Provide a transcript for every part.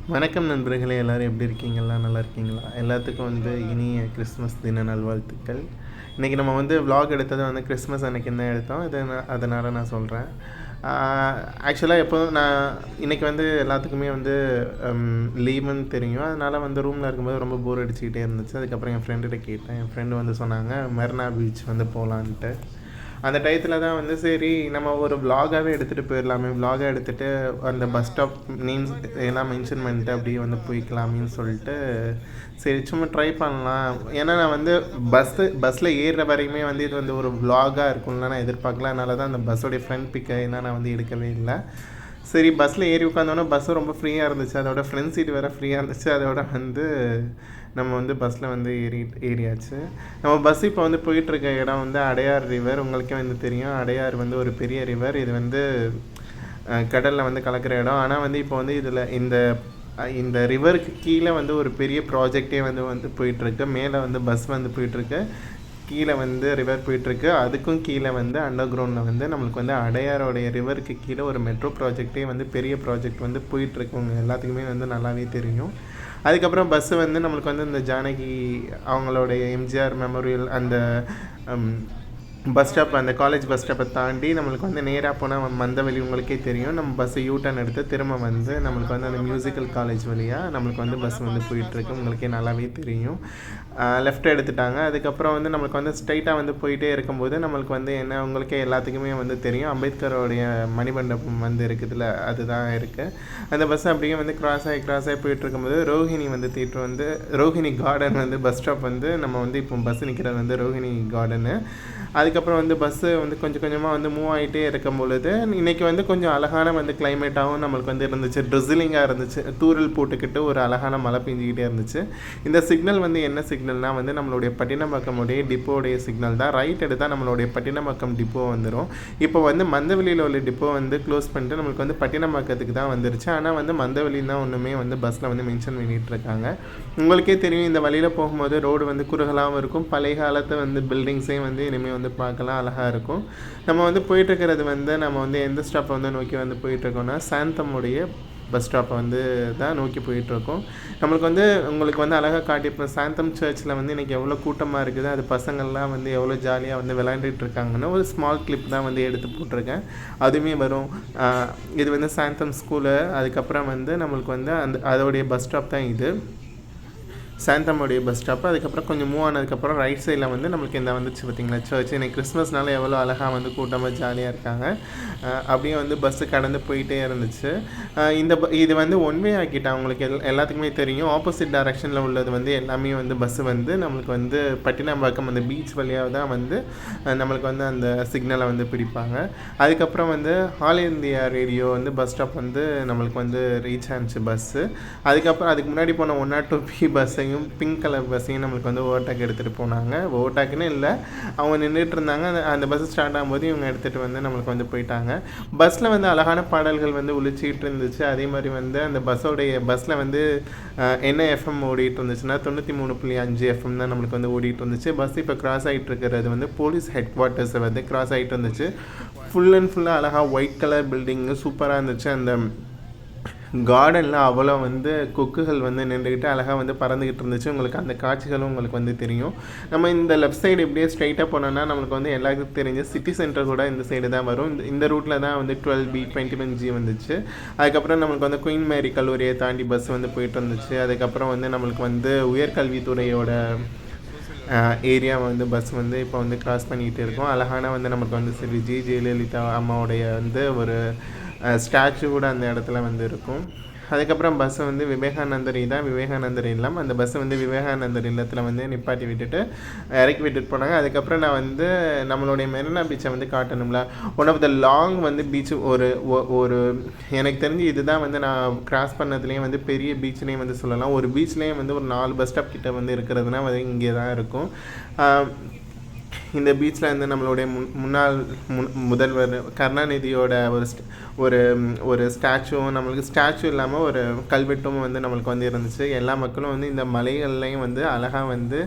வணக்கம் நண்பர்களே, எல்லோரும் எப்படி இருக்கீங்களா? நல்லா இருக்கீங்களா? எல்லாத்துக்கும் இனிய கிறிஸ்மஸ் தின நல்வாழ்த்துக்கள். இன்றைக்கி நம்ம vlog எடுத்தது கிறிஸ்மஸ் அன்றைக்கி தான் எடுத்தோம். அதனால் நான் சொல்கிறேன். ஆக்சுவலாக எப்போதும் நான் இன்றைக்கி எல்லாத்துக்குமே லீவுன்னு தெரியும். அதனால் ரூமில் இருக்கும்போது ரொம்ப போர் அடிச்சுக்கிட்டே இருந்துச்சு. அதுக்கப்புறம் என் ஃப்ரெண்டுகிட்ட கேட்டேன். என் ஃப்ரெண்டு சொன்னாங்க மெரினா பீச் போகலான்ட்டு. அந்த டயத்தில் தான் சரி நம்ம ஒரு விலாகாகவே எடுத்துகிட்டு போயிடலாமே, விலாகாக எடுத்துகிட்டு அந்த பஸ் ஸ்டாப் நேம்ஸ் எல்லாம் மென்ஷன் பண்ணிட்டு அப்படியே போய்க்கலாமேன்னு சொல்லிட்டு சரி சும்மா ட்ரை பண்ணலாம். ஏன்னா நான் பஸ்ஸில் ஏறுற வரையுமே இது ஒரு விலாகாக இருக்கும்ல நான் எதிர்பார்க்கல. அதனால தான் அந்த பஸ்ஸோடைய ஃப்ரண்ட் பிக்கை ஏன்னா நான் எடுக்கவே இல்லை. சரி பஸ்ஸில் ஏறி உட்காந்தோன்னா பஸ்ஸும் ரொம்ப ஃப்ரீயாக இருந்துச்சு. அதோட ஃப்ரண்ட் சீட் வேறு ஃப்ரீயாக இருந்துச்சு. அதோட நம்ம பஸ்ஸில் ஏறியாச்சு. நம்ம பஸ் இப்போ போயிட்டுருக்க இடம் அடையார் ரிவர். உங்களுக்கே தெரியும். அடையார் ஒரு பெரிய ரிவர். இது கடலில் கலக்கிற இடம். ஆனால் இப்போ இதில் இந்த ரிவருக்கு கீழே ஒரு பெரிய ப்ராஜெக்டே போயிட்டுருக்கு. மேலே பஸ் போயிட்டுருக்கு, கீழே ரிவர் போயிட்டுருக்கு. அதுக்கும் கீழே அண்டர் கிரவுண்டில் நம்மளுக்கு அடையாரோடைய ரிவருக்கு கீழே ஒரு மெட்ரோ ப்ராஜெக்டே பெரிய ப்ராஜெக்ட் போயிட்டுருக்கு. உங்கள் எல்லாத்துக்குமே நல்லாவே தெரியும். அதுக்கப்புறம் பஸ்ஸு நம்மளுக்கு இந்த ஜானகி அவங்களுடைய எம்ஜிஆர் மெமோரியல் அந்த பஸ் ஸ்டாப், அந்த காலேஜ் பஸ் ஸ்டாப்பை தாண்டி நம்மளுக்கு நேராக போனால் மந்தவெளி உங்களுக்கே தெரியும். நம்ம பஸ்ஸை யூட்டர்ன் எடுத்து திரும்ப நம்மளுக்கு அந்த மியூசிக்கல் காலேஜ் வழியாக நம்மளுக்கு பஸ் போயிட்டுருக்கு. உங்களுக்கே நல்லாவே தெரியும். லெஃப்ட் எடுத்துட்டாங்க. அதுக்கப்புறம் நம்மளுக்கு ஸ்ட்ரைட்டாக போயிட்டே இருக்கும்போது நம்மளுக்கு என்ன உங்களுக்கே எல்லாத்துக்குமே தெரியும், அம்பேத்கரோடைய மணிமண்டபம் இருக்குதுல்ல, அதுதான் இருக்குது. அந்த பஸ் அப்படியே கிராஸ் ஆகி போயிட்டுருக்கும்போது Rohini theatre Rohini garden bus stop நம்ம இப்போ பஸ் நிற்கிறது ரோஹிணி கார்டனு. அதுக்கப்புறம் பஸ்ஸு கொஞ்சம் கொஞ்சமாக மூவ் ஆகிட்டே இருக்கும் பொழுது இன்றைக்கி கொஞ்சம் அழகான கிளைமேட்டாகவும் நம்மளுக்கு இருந்துச்சு. ட்ரிசிலிங்காக இருந்துச்சு. தூரல் போட்டுக்கிட்டு ஒரு அழகான மழை பெஞ்சிக்கிட்டே இருந்துச்சு. இந்த சிக்னல் என்ன சிக்னல்னால் நம்மளுடைய பட்டினப்பாக்கமுடைய டிப்போடைய சிக்னல் தான். ரைட் எடுத்தால் நம்மளுடைய பட்டினப்பாக்கம் டிப்போ வந்துடும். இப்போ மந்தவெளியில் உள்ள டிப்போ க்ளோஸ் பண்ணிட்டு நம்மளுக்கு பட்டினப்பாக்கத்துக்கு தான் வந்துருச்சு. ஆனால் மந்தவெளியில் தான் ஒன்றுமே பஸ்ஸில் மென்ஷன் பண்ணிகிட்டு இருக்காங்க. உங்களுக்கே தெரியும், இந்த வழியில் போகும்போது ரோடு குறுகலாகவும் இருக்கும். பழைய காலத்து பில்டிங்ஸே இனிமேல் பார்க்கலாம், அழகாக இருக்கும். நம்ம போயிட்டுருக்கிறது நம்ம எந்த ஸ்டாப்பை நோக்கி போயிட்டுருக்கோம்னா சாந்தமுடைய பஸ் ஸ்டாப்பை தான் நோக்கி போயிட்டுருக்கோம். நம்மளுக்கு உங்களுக்கு அழகாக காட்டியிருப்போம். சாந்தம் சர்ச்சில் இன்றைக்கி எவ்வளோ கூட்டமாக இருக்குது, அது பசங்கள்லாம் எவ்வளோ ஜாலியாக விளையாண்டுட்டு இருக்காங்கன்னு ஒரு ஸ்மால் கிளிப் தான் எடுத்து போட்டிருக்கேன். அதுவுமே வரும். இது சாந்தம் ஸ்கூலு. அதுக்கப்புறம் நம்மளுக்கு அதோடைய பஸ் ஸ்டாப் தான் இது, சாந்தமுடைய பஸ் ஸ்டாப்பு. அதுக்கப்புறம் கொஞ்சம் மூவ் ஆனதுக்கப்புறம் ரைட் சைடில் நம்மளுக்கு இந்த வந்துச்சு பார்த்திங்களா சர்ச். இன்றைக்கி கிறிஸ்மஸ்னால எவ்வளோ அழகாக கூட்டமாக ஜாலியாக இருக்காங்க. அப்படியே பஸ்ஸு கடந்து போயிட்டே இருந்துச்சு. இது ஒன் வே ஆக்கிட்டாங்க. உங்களுக்கு எல்லாத்துக்குமே தெரியும். ஆப்போசிட் டைரெக்ஷனில் உள்ளது எல்லாமே பஸ்ஸு நம்மளுக்கு பட்டினப்பாக்கம் அந்த பீச் வழியாக தான் நம்மளுக்கு அந்த சிக்னலை பிடிப்பாங்க. அதுக்கப்புறம் all India radio bus stop நம்மளுக்கு ரீச் ஆனிச்சு பஸ்ஸு. அதுக்கப்புறம் அதுக்கு முன்னாடி போன 102B பஸ்ஸையும் பிங்க் கலர் பஸ்ஸையும் நம்மளுக்கு ஓவர்டேக் எடுத்துகிட்டு போனாங்க. ஓவர்டேக்குன்னு இல்லை, அவங்க நின்றுட்டு இருந்தாங்க. அந்த பஸ் ஸ்டார்ட் ஆகும்போது இவங்க எடுத்துகிட்டு நம்மளுக்கு போயிட்டாங்க. பஸ்ஸில் அழகான பாடல்கள் ஒழிச்சிக்கிட்டு இருந்துச்சு. அதே மாதிரி அந்த பஸ்ஸில் என்ன எஃப்எம் ஓடிட்டு இருந்துச்சுன்னா 93.5 எஃப்எம் தான் நம்மளுக்கு ஓடிட்டு இருந்துச்சு. பஸ் இப்போ கிராஸ் ஆகிட்டு இருக்கிறது போலீஸ் ஹெட் குவார்ட்டர்ஸை கிராஸ் ஆகிட்டு இருந்துச்சு. ஃபுல் அண்ட் ஃபுல்லாக அழகாக ஒயிட் கலர் பில்டிங்கு சூப்பராக இருந்துச்சு. அந்த கார்டனில் அவ்வளோ கொக்குகள் நின்றுக்கிட்டு அழகாக பறந்துக்கிட்டு இருந்துச்சு. உங்களுக்கு அந்த காட்சிகளும் உங்களுக்கு தெரியும். நம்ம இந்த லெஃப்ட் சைடு இப்படியே ஸ்ட்ரைட்டாக போனோம்னா நம்மளுக்கு எல்லாருக்கும் தெரிஞ்ச சிட்டி சென்டர் கூட இந்த சைடு தான் வரும். இந்த ரூட்டில் தான் 12B 21G வந்துச்சு. அதுக்கப்புறம் நம்மளுக்கு குயின் மேரி கல்லூரியை தாண்டி பஸ் போயிட்டு இருந்துச்சு. அதுக்கப்புறம் நம்மளுக்கு உயர்கல்வித்துறையோட ஏரியா பஸ் இப்போ கிராஸ் பண்ணிக்கிட்டு இருக்கோம். அழகான நமக்கு சரி ஜெயலலிதா அம்மாவுடைய ஒரு ஸ்டாச்சு கூட அந்த இடத்துல இருக்கும். அதுக்கப்புறம் பஸ்ஸை விவேகானந்தர் தான் விவேகானந்தர் இல்லாமல் அந்த பஸ்ஸை விவேகானந்தர் இல்லத்தில் நிப்பாட்டி விட்டுட்டு இறக்கி விட்டுட்டு போனாங்க. அதுக்கப்புறம் நான் நம்மளுடைய மெரினா பீச்சை காட்டணும்ல. One of the long beach ஒரு எனக்கு தெரிஞ்சு இதுதான் நான் கிராஸ் பண்ணதுலேயே பெரிய பீச்லேயும் சொல்லலாம். ஒரு பீச்லேயும் ஒரு 4 பஸ் ஸ்டாப் கிட்ட இருக்கிறதுனா இங்கே தான் இருக்கும். இந்த பீச்சில் நம்மளுடைய முன்னாள் முதல்வர் கருணாநிதியோட ஒரு ஸ்டாச்சுவும் நம்மளுக்கு ஸ்டாச்சு இல்லாமல் ஒரு கல்வெட்டும் நம்மளுக்கு இருந்துச்சு. எல்லா மக்களும் இந்த மலைகள்லையும் அழகாக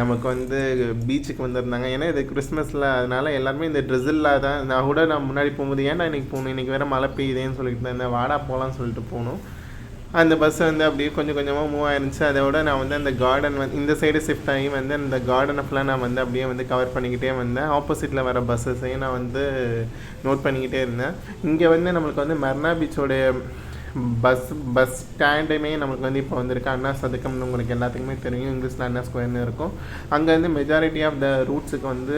நமக்கு பீச்சுக்கு வந்திருந்தாங்க. ஏன்னா இது கிறிஸ்மஸில், அதனால் எல்லாருமே இந்த ட்ரெஸ்ஸில் தான். நான் முன்னாடி போகும்போது ஏன்டா இன்றைக்கி போகணும், இன்றைக்கி வேறு மழை பெய்யுதேன்னு சொல்லிட்டு இருந்தேன். வாடா போகலான்னு சொல்லிட்டு போகணும். அந்த பஸ் வந்து அப்படியே கொஞ்சம் கொஞ்சமாக மூவ் ஆயிருந்துச்சு. அதோட நான் வந்து அந்த கார்டன் வந்து இந்த சைடு ஷிஃப்ட் ஆகி வந்து அந்த கார்டனை ஃபுல்லாக நான் வந்து அப்படியே வந்து கவர் பண்ணிக்கிட்டே வந்தேன். ஆப்போசிட்டில் வர பஸ்ஸஸையும் நான் வந்து நோட் பண்ணிக்கிட்டே இருந்தேன். இங்கே வந்து நம்மளுக்கு வந்து மெரினா பீச்சோடைய பஸ் ஸ்டாண்டுமே நம்மளுக்கு வந்து இப்போ வந்திருக்கு. அண்ணா சதுக்கம்னு உங்களுக்கு எல்லாத்துக்குமே தெரியும், இங்கிலீஷில் அண்ணா ஸ்கொயர்னு இருக்கும். அங்கே வந்து மெஜாரிட்டி ஆஃப் த ரூட்ஸுக்கு வந்து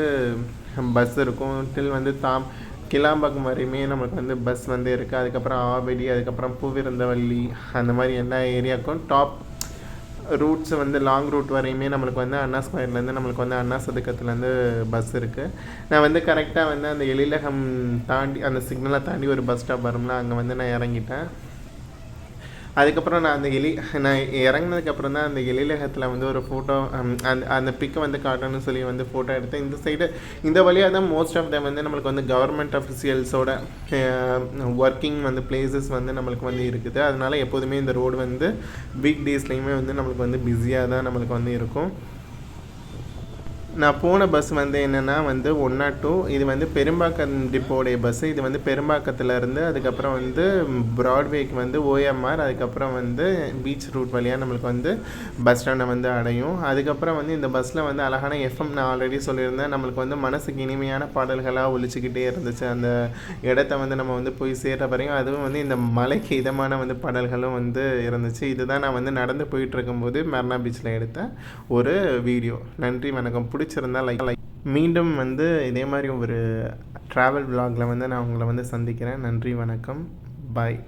பஸ் இருக்கும். டில் வந்து கிளாம்பாக்கம் வரையுமே நம்மளுக்கு வந்து பஸ் வந்து இருக்குது. அதுக்கப்புறம் ஆவடி, அதுக்கப்புறம் பூவிருந்தவல்லி, அந்த மாதிரி எல்லா ஏரியாவுக்கும் டாப் ரூட்ஸ் வந்து லாங் ரூட் வரையுமே நம்மளுக்கு வந்து அண்ணா ஸ்கொயர்லேருந்து நம்மளுக்கு வந்து அண்ணா சதுக்கத்துலேருந்து பஸ் இருக்குது. நான் வந்து கரெக்டாக வந்து அந்த எழிலகம் தாண்டி அந்த சிக்னலை தாண்டி ஒரு பஸ் ஸ்டாப் வரும்ல, அங்கே வந்து நான் இறங்கிட்டேன். அதுக்கப்புறம் நான் இறங்கினதுக்கப்புறம் தான் அந்த எழிலகத்தில் வந்து ஒரு ஃபோட்டோ அந்த பிக்கை வந்து காட்டணும்னு சொல்லி வந்து ஃபோட்டோ எடுத்தேன். இந்த சைடு இந்த வழியாக தான் மோஸ்ட் ஆஃப் டைம் வந்து நம்மளுக்கு வந்து கவர்மெண்ட் அஃபிஷியல்ஸோட ஒர்க்கிங் வந்து பிளேசஸ் வந்து நம்மளுக்கு வந்து இருக்குது. அதனால எப்போதுமே இந்த ரோடு வந்து வீக் டேஸ்லேயுமே வந்து நம்மளுக்கு வந்து பிஸியாக தான் நம்மளுக்கு வந்து இருக்கும். நான் போன பஸ் வந்து என்னென்னா வந்து 102, இது வந்து பெரும்பாக்கம் டிப்போடைய பஸ்ஸு. இது வந்து பெரும்பாக்கத்துலேருந்து அதுக்கப்புறம் வந்து ப்ராட்வேக்கு வந்து ஓஎம்ஆர், அதுக்கப்புறம் வந்து பீச் ரூட் வழியாக நம்மளுக்கு வந்து பஸ் ஸ்டாண்டை வந்து அடையும். அதுக்கப்புறம் வந்து இந்த பஸ்ஸில் வந்து அழகான எஃப்எம் நான் ஆல்ரெடி சொல்லியிருந்தேன், நம்மளுக்கு வந்து மனசுக்கு இனிமையான பாடல்களாக ஒழிச்சிக்கிட்டே இருந்துச்சு அந்த இடத்த வந்து நம்ம வந்து போய் சேர்ற வரையும். அதுவும் வந்து இந்த மலைக்கு இதமான வந்து பாடல்களும் வந்து இருந்துச்சு. இதுதான் நான் வந்து நடந்து போயிட்டு இருக்கும்போது மெரினா பீச்சில் எடுத்த ஒரு வீடியோ. நன்றி, வணக்கம். பிடிச்சிருந்தா லைக். மீண்டும் வந்து இதே மாதிரி ஒரு ட்ராவல் விலாகில் வந்து நான் உங்களை வந்து சந்திக்கிறேன். நன்றி, வணக்கம், பாய்.